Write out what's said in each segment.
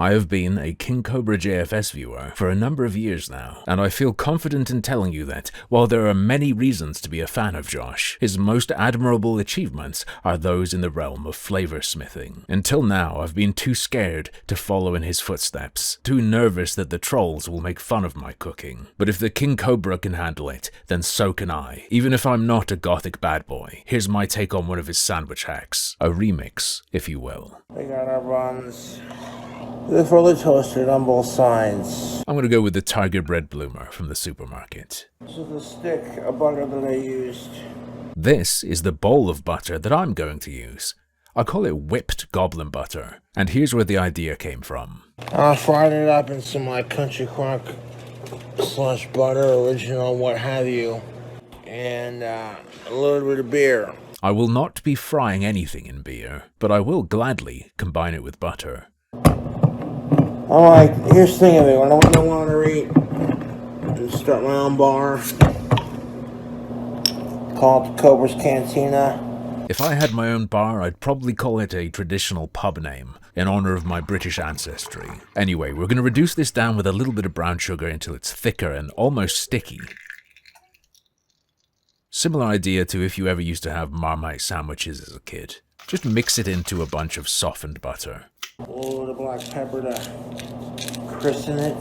I have been a KingCobraJFS viewer for a number of years now, and I feel confident in telling you that, while there are many reasons to be a fan of Josh, his most admirable achievements are those in the realm of flavor smithing. Until now, I've been too scared to follow in his footsteps, too nervous that the trolls will make fun of my cooking. But if the King Cobra can handle it, then so can I. Even if I'm not a gothic bad boy, here's my take on one of his sandwich hacks. A remix, if you will. We got our buns. They're fully toasted on both sides. I'm gonna go with the Tiger Bread Bloomer from the supermarket. This is the stick of butter that I used. This is the bowl of butter that I'm going to use. I call it whipped goblin butter, and here's where the idea came from. I fried it up in some country crock slush butter, original, what have you, and a little bit of beer. I will not be frying anything in beer, but I will gladly combine it with butter. Alright, here's the thing of it. When I want to eat and start my own bar, called Cobra's Cantina. If I had my own bar, I'd probably call it a traditional pub name, in honor of my British ancestry. Anyway, we're going to reduce this down with a little bit of brown sugar until it's thicker and almost sticky. Similar idea to if you ever used to have Marmite sandwiches as a kid. Just mix it into a bunch of softened butter. A little bit of black pepper to christen it.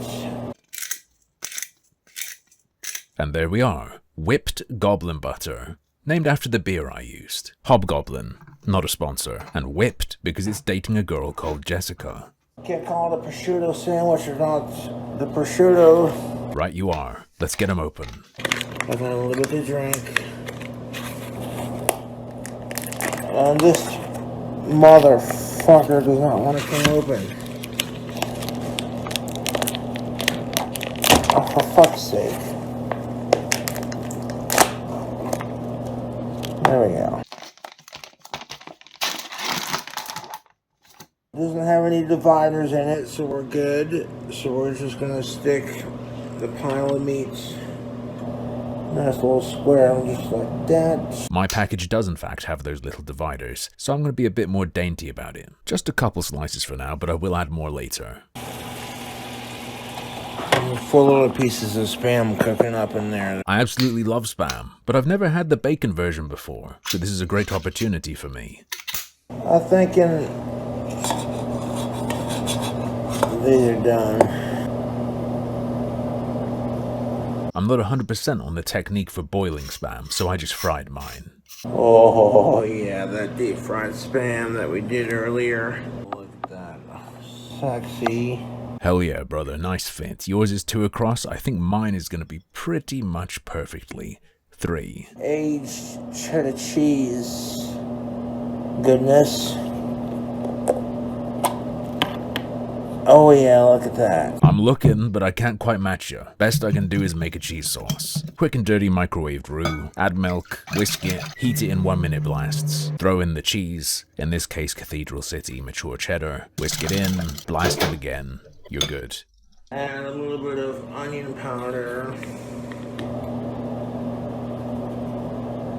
And there we are. Whipped goblin butter. Named after the beer I used. Hobgoblin, not a sponsor. And whipped because it's dating a girl called Jessica. Can't call it a prosciutto sandwich or not the prosciutto. Right you are. Let's get them open. I got a little bit to drink. And this motherfucker does not want to come open. Oh, for fuck's sake. There we go. Doesn't have any dividers in it, so we're good. So we're just gonna stick the pile of meats. Nice little square, just like that. My package does in fact have those little dividers, so I'm going to be a bit more dainty about it. Just a couple slices for now, but I will add more later. 4 little pieces of Spam cooking up in there. I absolutely love Spam, but I've never had the bacon version before, so this is a great opportunity for me. I'm thinking these are done. I'm not 100% on the technique for boiling Spam, so I just fried mine. Oh yeah, that deep fried Spam that we did earlier. Look at that. Sexy. Hell yeah, brother, nice fit. Yours is 2 across, I think mine is going to be pretty much perfectly 3. Aged cheddar cheese. Goodness. Oh yeah, look at that. I'm looking, but I can't quite match you. Best I can do is make a cheese sauce. Quick and dirty microwaved roux. Add milk, whisk it, heat it in 1-minute blasts. Throw in the cheese, in this case Cathedral City mature cheddar. Whisk it in, blast it again. You're good. Add a little bit of onion powder.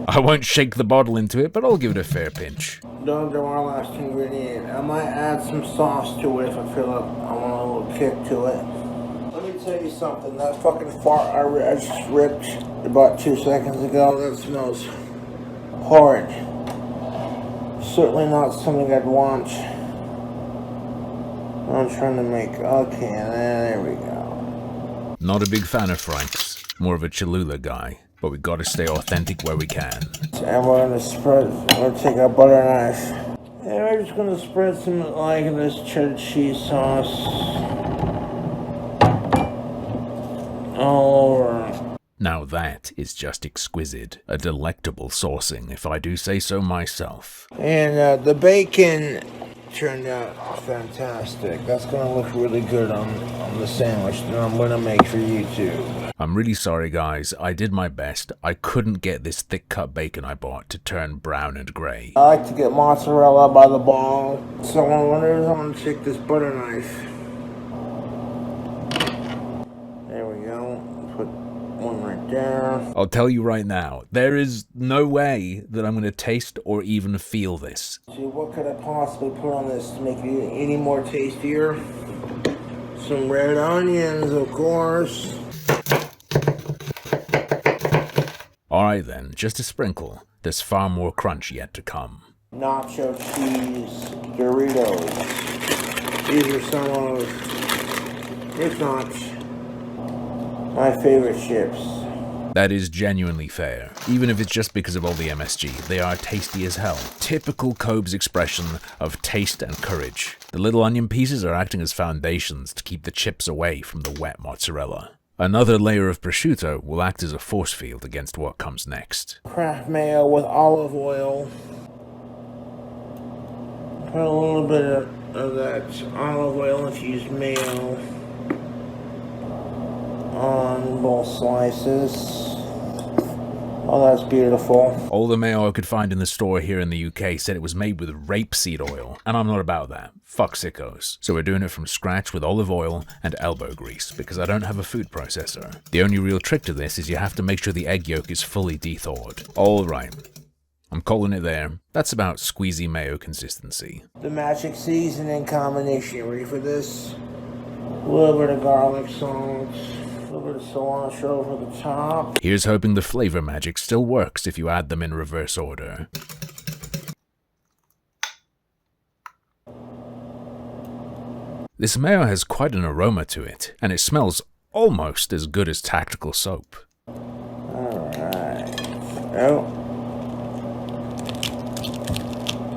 I won't shake the bottle into it, but I'll give it a fair pinch. Don't do our last ingredient. I might add some sauce to it if I feel like I want a little kick to it. Let me tell you something. That fucking fart I just ripped about 2 seconds ago, that smells horrid. Certainly not something I'd want. I'm trying to make... Okay, there we go. Not a big fan of Frank's. More of a Cholula guy. But we gotta stay authentic where we can. And we're gonna spread, we're gonna take our butter knife. And we're just gonna spread some like this cheddar cheese sauce all over. Now that is just exquisite. A delectable saucing, if I do say so myself. And the bacon turned out fantastic. That's gonna look really good on the sandwich that I'm gonna make for YouTube. I'm really sorry guys, I did my best. I couldn't get this thick cut bacon I bought to turn brown and grey. I like to get mozzarella by the ball. So what I'm gonna take this butter knife. There we go. Put one right there. I'll tell you right now, there is no way that I'm going to taste or even feel this. See, what could I possibly put on this to make it any more tastier? Some red onions, of course. Alright then, just a sprinkle. There's far more crunch yet to come. Nacho cheese Doritos. These are some of, if not, my favorite chips. That is genuinely fair. Even if it's just because of all the MSG, they are tasty as hell. Typical Cob's expression of taste and courage. The little onion pieces are acting as foundations to keep the chips away from the wet mozzarella. Another layer of prosciutto will act as a force field against what comes next. Kraft mayo with olive oil. Put a little bit of that olive oil infused mayo on both slices. Oh, that's beautiful. All the mayo I could find in the store here in the UK said it was made with rapeseed oil, and I'm not about that. Fuck sickos. So we're doing it from scratch with olive oil and elbow grease, because I don't have a food processor. The only real trick to this is you have to make sure the egg yolk is fully de-thawed. Alright. I'm calling it there. That's about squeezy mayo consistency. The magic seasoning combination. Ready for this? A little bit of garlic salt. A little bit of cilantro over the top. Here's hoping the flavor magic still works if you add them in reverse order. This mayo has quite an aroma to it, and it smells almost as good as tactical soap. Alright. Oh.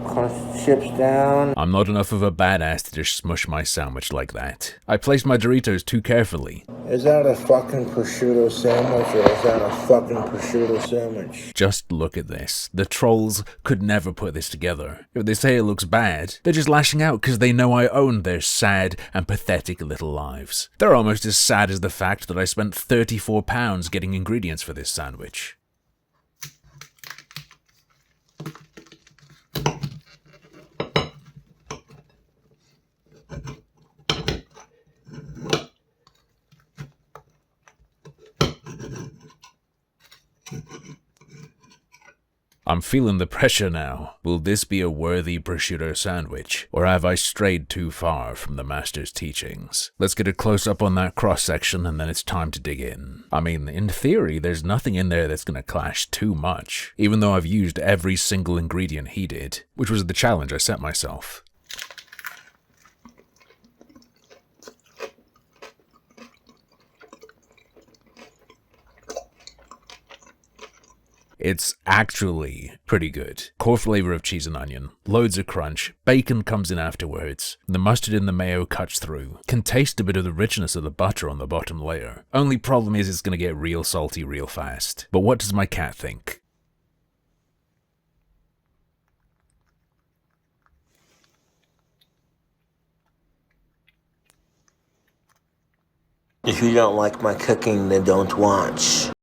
Crunch the chips down. I'm not enough of a badass to just smush my sandwich like that. I placed my Doritos too carefully. Is that a fucking prosciutto sandwich or is that a fucking prosciutto sandwich? Just look at this. The trolls could never put this together. If they say it looks bad, they're just lashing out because they know I own their sad and pathetic little lives. They're almost as sad as the fact that I spent £34 getting ingredients for this sandwich. I'm feeling the pressure now. Will this be a worthy prosciutto sandwich, or have I strayed too far from the master's teachings? Let's get a close-up on that cross-section and then it's time to dig in. I mean, in theory, there's nothing in there that's gonna clash too much, even though I've used every single ingredient he did, which was the challenge I set myself. It's actually pretty good. Core flavor of cheese and onion, loads of crunch, bacon comes in afterwards, the mustard in the mayo cuts through, can taste a bit of the richness of the butter on the bottom layer. Only problem is it's gonna get real salty real fast. But what does my cat think? If you don't like my cooking, then don't watch.